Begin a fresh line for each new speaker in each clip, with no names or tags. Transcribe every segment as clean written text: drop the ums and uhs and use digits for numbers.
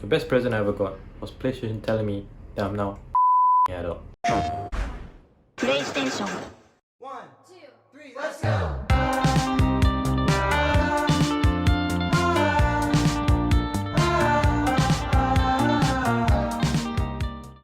The best present I ever got was PlayStation telling me that I'm now an adult.
PlayStation.
1, 2, 3, let's go!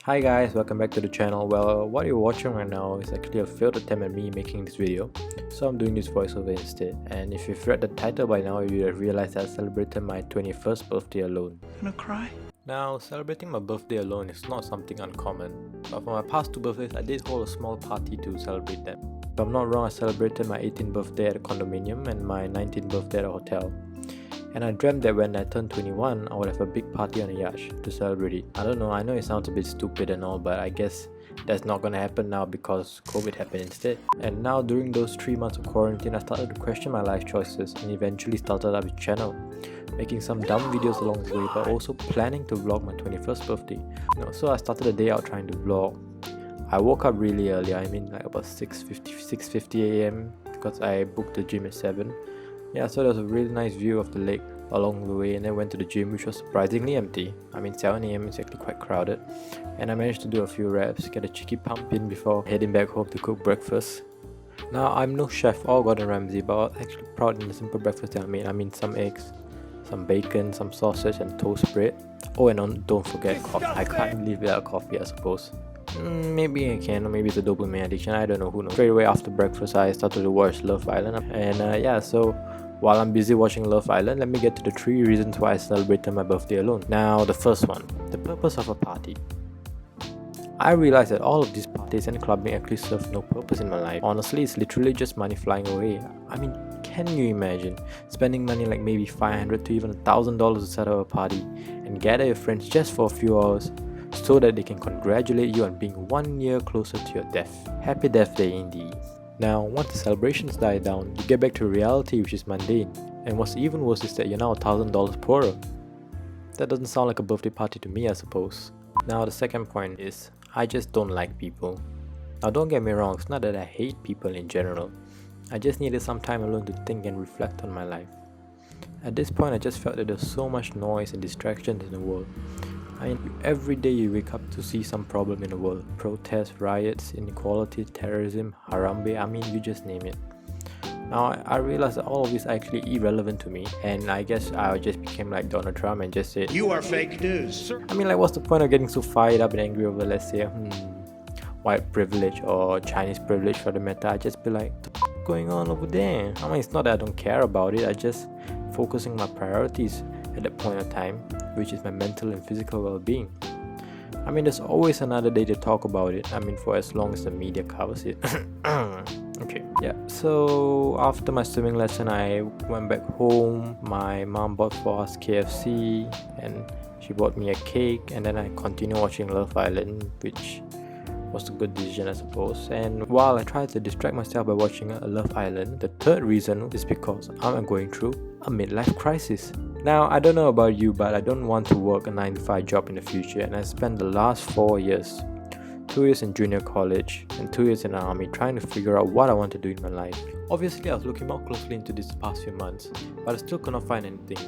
Hi guys, welcome back to the channel. Well, what you're watching right now is actually a failed attempt at me making this video, so I'm doing this voiceover instead. And if you've read the title by now, you have realized that I celebrated my 21st birthday alone.
Gonna cry?
Now, celebrating my birthday alone is not something uncommon, but for my past 2 birthdays, I did hold a small party to celebrate them. If I'm not wrong, I celebrated my 18th birthday at a condominium and my 19th birthday at a hotel. And I dreamt that when I turned 21, I would have a big party on a yacht to celebrate it. I don't know, I know it sounds a bit stupid and all, but I guess that's not gonna happen now because COVID happened instead. And now during those 3 months of quarantine, I started to question my life choices and eventually started up a channel, making some dumb videos along the way, but also planning to vlog my 21st birthday. So I started the day out trying to vlog. I woke up really early, I mean like about 6:50 AM because I booked the gym at 7. Yeah, so there was a really nice view of the lake along the way, and then went to the gym, which was surprisingly empty. I mean 7 AM is actually quite crowded, and I managed to do a few reps, get a cheeky pump in before heading back home to cook breakfast. Now I'm no chef or Gordon Ramsay, but I was actually proud in the simple breakfast that I made. I mean some eggs, some bacon, some sausage and toast bread. Oh, and don't forget coffee. I can't live without coffee, I suppose. Maybe I can, or maybe it's a dopamine addiction, I don't know, who knows. Straight away after breakfast I started to watch Love Island, and yeah, so while I'm busy watching Love Island, let me get to the 3 reasons why I celebrated my birthday alone. Now the first one, the purpose of a party. I realized that all of these parties and clubbing actually serve no purpose in my life. Honestly, it's literally just money flying away. I mean, can you imagine spending money like maybe $500 to even $1,000 to set up a party and gather your friends just for a few hours so that they can congratulate you on being 1 year closer to your death? Happy death day indeed. Now, once the celebrations die down, you get back to reality, which is mundane. And what's even worse is that you're now $1,000 poorer. That doesn't sound like a birthday party to me, I suppose. Now, the second point is, I just don't like people. Now, don't get me wrong, it's not that I hate people in general. I just needed some time alone to think and reflect on my life. At this point, I just felt that there's so much noise and distractions in the world. I mean, every day you wake up to see some problem in the world. Protests, riots, inequality, terrorism, harambe, I mean, you just name it. Now, I realized that all of this are actually irrelevant to me, and I guess I just became like Donald Trump and just said,
You are fake news.
I mean, like, what's the point of getting so fired up and angry over, let's say, white privilege or Chinese privilege for the matter? I just be like, what's going on over there? I mean, it's not that I don't care about it, I just focusing my priorities at that point of time, which is my mental and physical well-being. I mean, there's always another day to talk about it. I mean, for as long as the media covers it. Okay, yeah. So after my swimming lesson, I went back home. My mom bought for us KFC, and she bought me a cake, and then I continued watching Love Island, which was a good decision, I suppose. And while I tried to distract myself by watching Love Island, the third reason is because I'm going through a midlife crisis. Now, I don't know about you, but I don't want to work a 9-to-5 job in the future, and I spent the last 4 years, 2 years in junior college and 2 years in the army, trying to figure out what I want to do in my life. Obviously, I was looking more closely into this past few months, but I still could not find anything,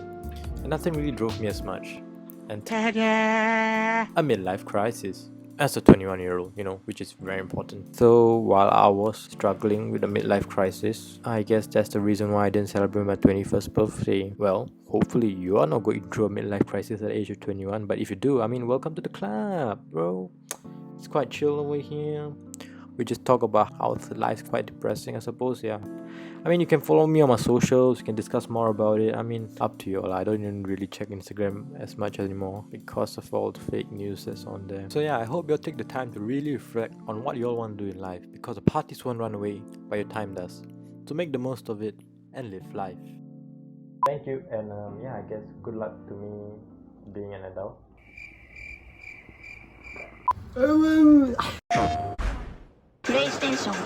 and nothing really drove me as much. And ta-da! A midlife crisis. As a 21-year-old, which is very important. So while I was struggling with a midlife crisis, I guess that's the reason why I didn't celebrate my 21st birthday. Well, hopefully you are not going through a midlife crisis at the age of 21, but if you do, I mean, welcome to the club, bro. It's quite chill over here. We just talk about how life's quite depressing, I suppose, yeah. I mean, you can follow me on my socials, you can discuss more about it. I mean, up to you all. I don't even really check Instagram as much anymore because of all the fake news that's on there. So yeah, I hope you'll take the time to really reflect on what you all want to do in life, because the parties won't run away, but your time does. So make the most of it and live life. Thank you, and yeah, I guess good luck to me being an adult.
PlayStation.